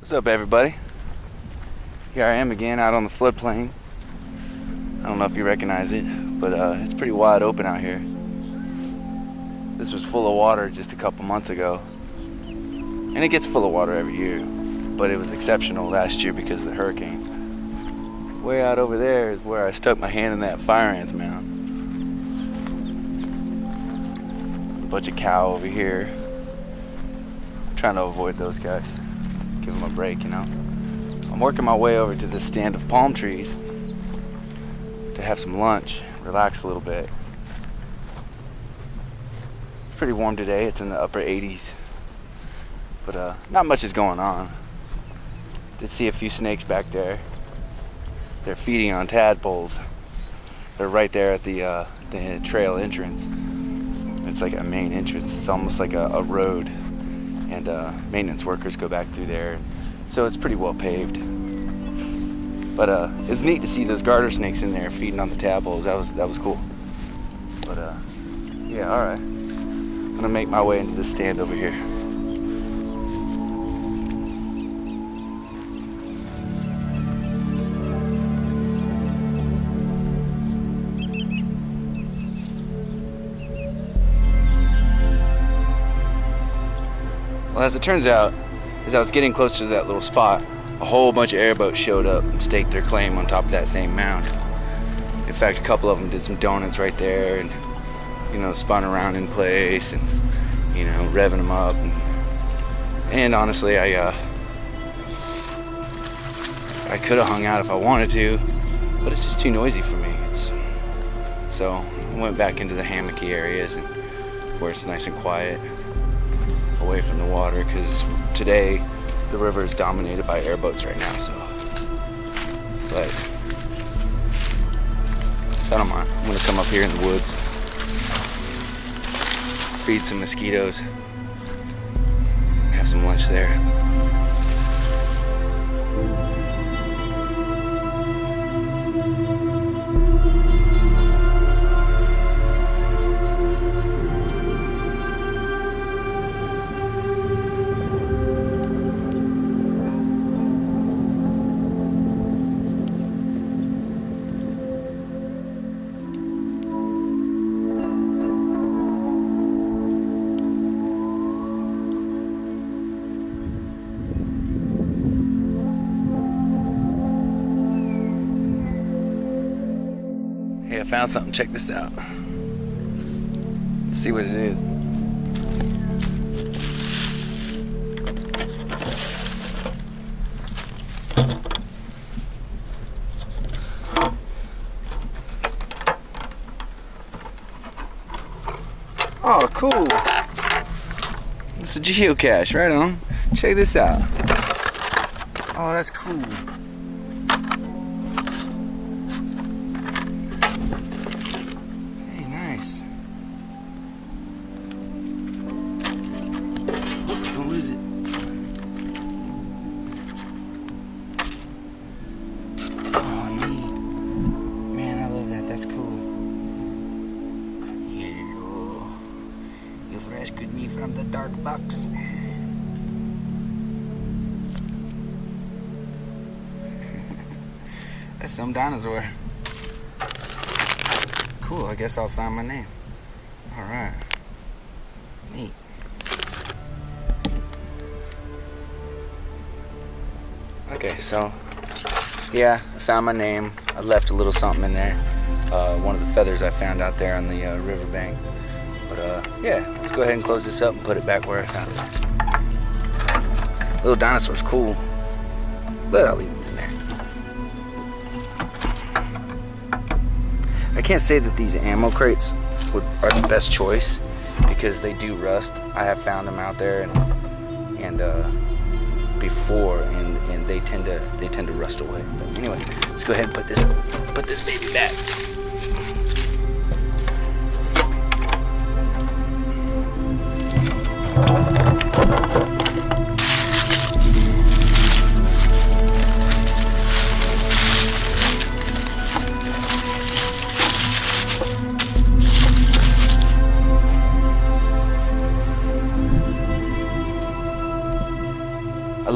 What's up, everybody? Here I am again out on the floodplain. I don't know if you recognize it, but it's pretty wide open out here. This was full of water just a couple months ago, and it gets full of water every year, but it was exceptional last year because of the hurricane. Way out over there is where I stuck my hand in that fire ants mound. A bunch of cow over here. I'm trying to avoid those guys. Give them a break, you know. I'm working my way over to this stand of palm trees to have some lunch, relax a little bit. It's pretty warm today. It's in the upper 80s, but not much is going on. Did see a few snakes back there. They're feeding on tadpoles. They're right there at the trail entrance. It's like a main entrance. It's almost like a road, and maintenance workers go back through there. So it's pretty well paved. But it was neat to see those garter snakes in there feeding on the tadpoles. That was cool. But yeah, all right. I'm gonna make my way into this stand over here. Well, as it turns out, as I was getting closer to that little spot, a whole bunch of airboats showed up and staked their claim on top of that same mound. In fact, a couple of them did some donuts right there and, you know, spun around in place and, you know, revving them up. And honestly, I could have hung out if I wanted to, but it's just too noisy for me. So I went back into the hammocky areas and where it's nice and quiet, away from the water, because today the river is dominated by airboats right now. But I don't mind. I'm gonna come up here in the woods, feed some mosquitoes, have some lunch there. Hey, I found something. Check this out. Let's see what it is. Oh, cool. It's a geocache, right on. Check this out. Oh, that's cool. Hey, nice. Don't lose it. Oh, neat. Man, I love that. That's cool. You've rescued me from the dark box. That's some dinosaur. Cool, I guess I'll sign my name. Alright. Neat. Okay, so yeah, I signed my name. I left a little something in there. One of the feathers I found out there on the riverbank. But yeah, let's go ahead and close this up and put it back where I found it. Little dinosaur's cool, but I'll leave it in there. I can't say that these ammo crates are the best choice because they do rust. I have found them out there and before, and they tend to rust away. But anyway, let's go ahead and put this baby back.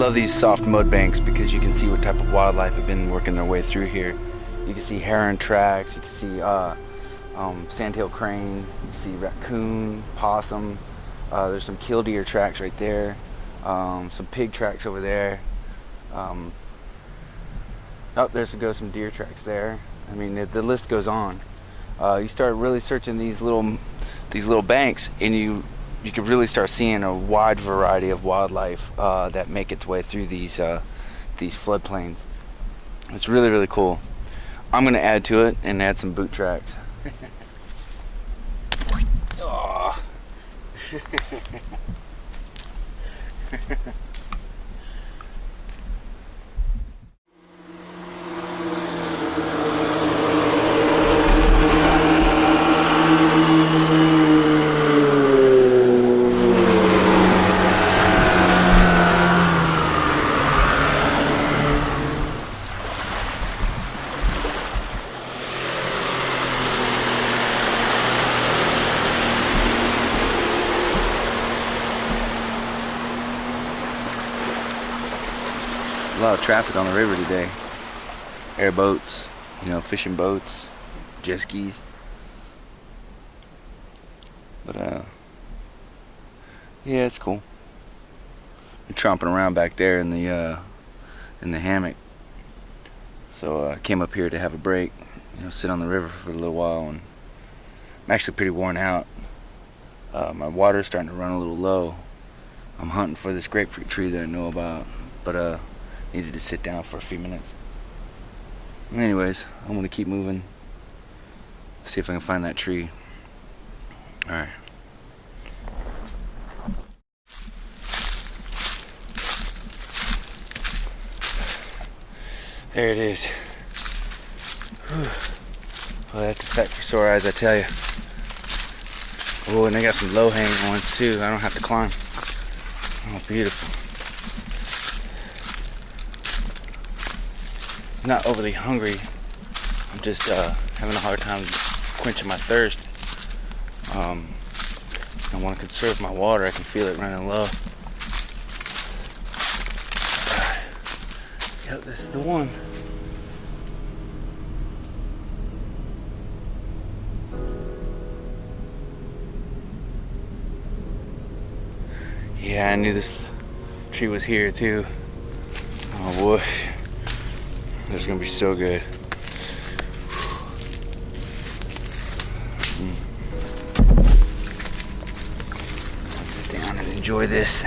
love these soft mud banks because you can see what type of wildlife have been working their way through here. You can see heron tracks, you can see sandhill crane, you can see raccoon, possum. There's some killdeer tracks right there, some pig tracks over there. Oh, there's some deer tracks there. I mean, the list goes on. You start really searching these little banks, and you can really start seeing a wide variety of wildlife that make its way through these floodplains. It's really, really cool. I'm gonna add to it and add some boot tracks. Oh. A lot of traffic on the river today. Airboats, fishing boats, jet skis. But yeah, it's cool. I'm tromping around back there in the hammock. So I came up here to have a break, sit on the river for a little while, and I'm actually pretty worn out. My water's starting to run a little low. I'm hunting for this grapefruit tree that I know about, but needed to sit down for a few minutes. Anyways, I'm gonna keep moving, see if I can find that tree. All right. There it is. Whew. Well, that's a sight for sore eyes, I tell you. Oh, and they got some low-hanging ones too. I don't have to climb. Oh, beautiful. I'm not overly hungry. I'm just having a hard time quenching my thirst. I want to conserve my water. I can feel it running low. Yep, this is the one. Yeah, I knew this tree was here too. Oh boy. This is gonna be so good. Let's sit down and enjoy this.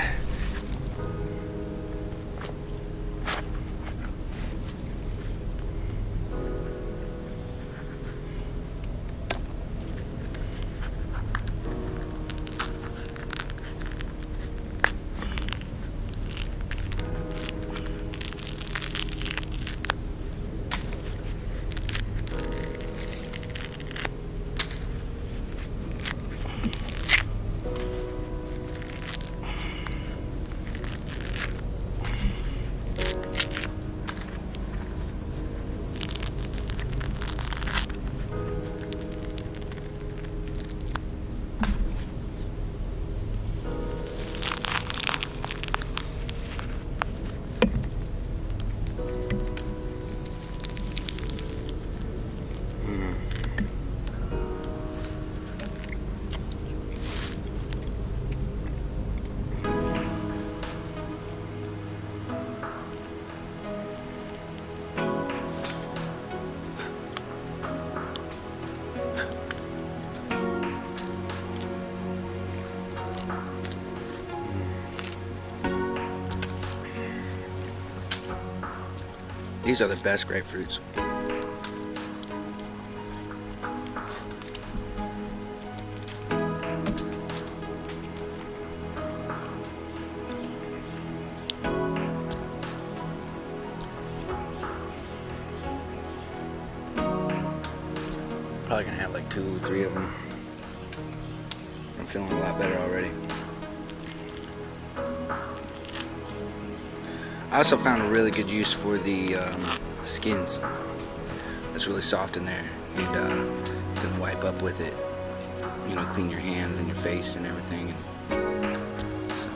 These are the best grapefruits. Probably gonna have like 2 or 3 of them. I'm feeling a lot better already. I also found a really good use for the skins. It's really soft in there, and you can wipe up with it. Clean your hands and your face and everything. So.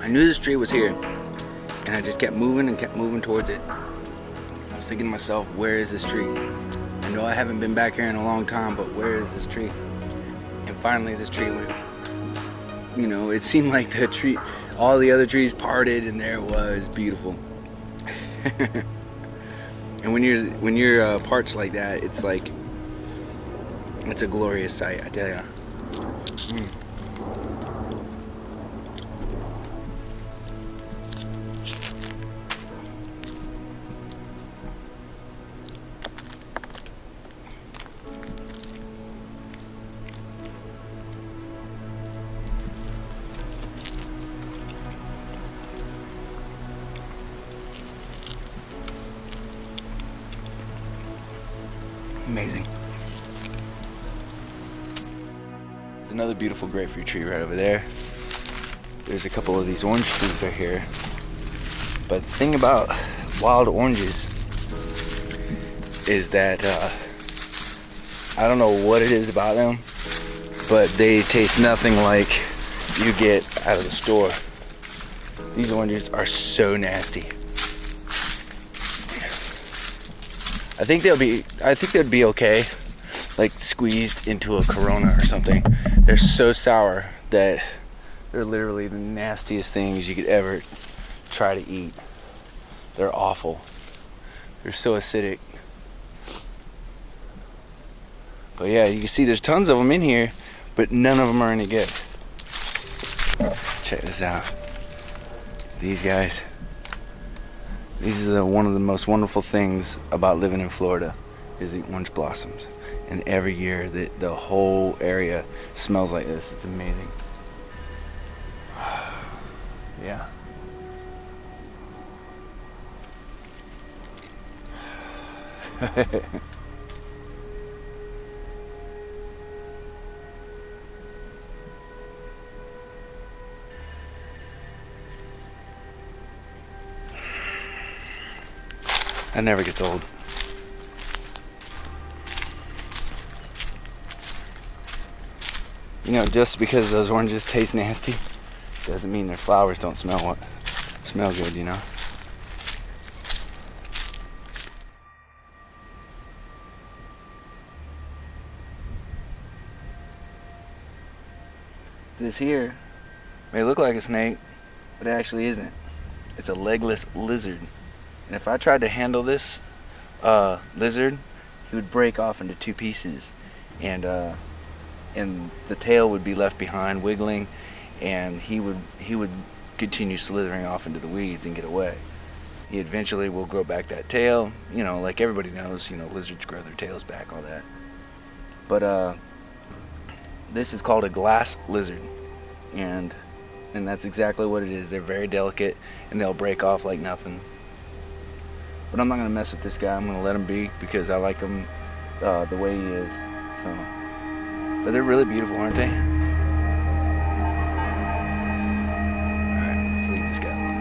I knew this tree was here, and I just kept moving and kept moving towards it. I was thinking to myself, where is this tree? I know I haven't been back here in a long time, but where is this tree? And finally this tree went, you know, it seemed like the tree, all the other trees parted, and there it was, beautiful. And when you're parched like that, it's like, it's a glorious sight, I tell you. Amazing. There's another beautiful grapefruit tree right over there. There's a couple of these orange trees right here. But the thing about wild oranges is that I don't know what it is about them, but they taste nothing like you get out of the store. These oranges are so nasty. I think they'd be okay, like squeezed into a Corona or something. They're so sour that they're literally the nastiest things you could ever try to eat. They're awful. They're so acidic. But yeah, you can see there's tons of them in here, but none of them are any good. Check this out. These guys. These are one of the most wonderful things about living in Florida is the orange blossoms. And every year the whole area smells like this. It's amazing. Yeah. That never gets old. You know, just because those oranges taste nasty doesn't mean their flowers don't smell good, you know. This here may look like a snake, but it actually isn't. It's a legless lizard. And if I tried to handle this lizard, he would break off into two pieces, and the tail would be left behind wiggling, and he would continue slithering off into the weeds and get away. He eventually will grow back that tail, you know, like everybody knows, you know, lizards grow their tails back, all that. But this is called a glass lizard, and that's exactly what it is. They're very delicate, and they'll break off like nothing. But I'm not going to mess with this guy. I'm going to let him be because I like him the way he is. So, but they're really beautiful, aren't they? Alright, let's leave this guy alone.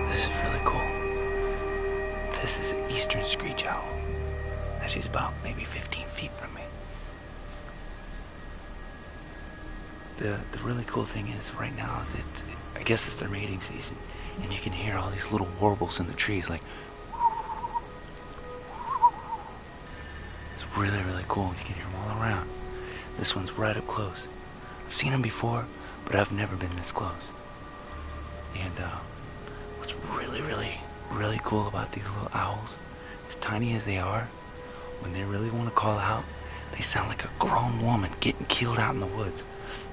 This is really cool. This is an eastern screech owl. She's about maybe 15 feet from me. The really cool thing is right now is I guess it's their mating season, and you can hear all these little warbles in the trees, like it's really, really cool. You can hear them all around. This one's right up close. I've seen them before, but I've never been this close. And what's really, really, really cool about these little owls, as tiny as they are, when they really want to call out, they sound like a grown woman getting killed out in the woods.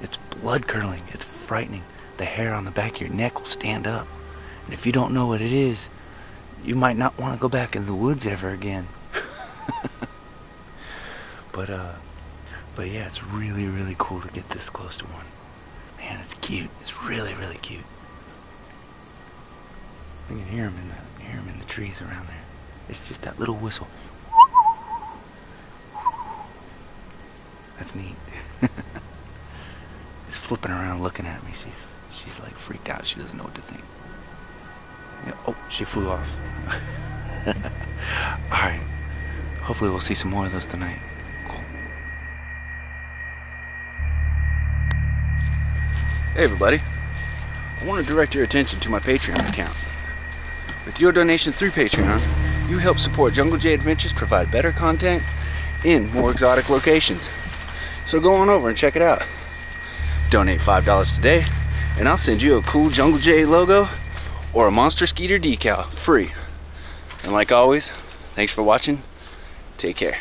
It's blood curdling, it's frightening. The hair on the back of your neck will stand up. And if you don't know what it is, you might not want to go back in the woods ever again. But yeah, it's really, really cool to get this close to one. Man, it's cute. It's really, really cute. You can hear him in the trees around there. It's just that little whistle. That's neat. She's flipping around looking at me. She's like freaked out. She doesn't know what to think. Yeah, oh, she flew off. Alright. Hopefully we'll see some more of those tonight. Cool. Hey everybody. I want to direct your attention to my Patreon account. With your donation through Patreon, you help support Jungle J Adventures provide better content in more exotic locations. So go on over and check it out. Donate $5 today, and I'll send you a cool Jungle J logo or a Monster Skeeter decal free. And like always, thanks for watching. Take care.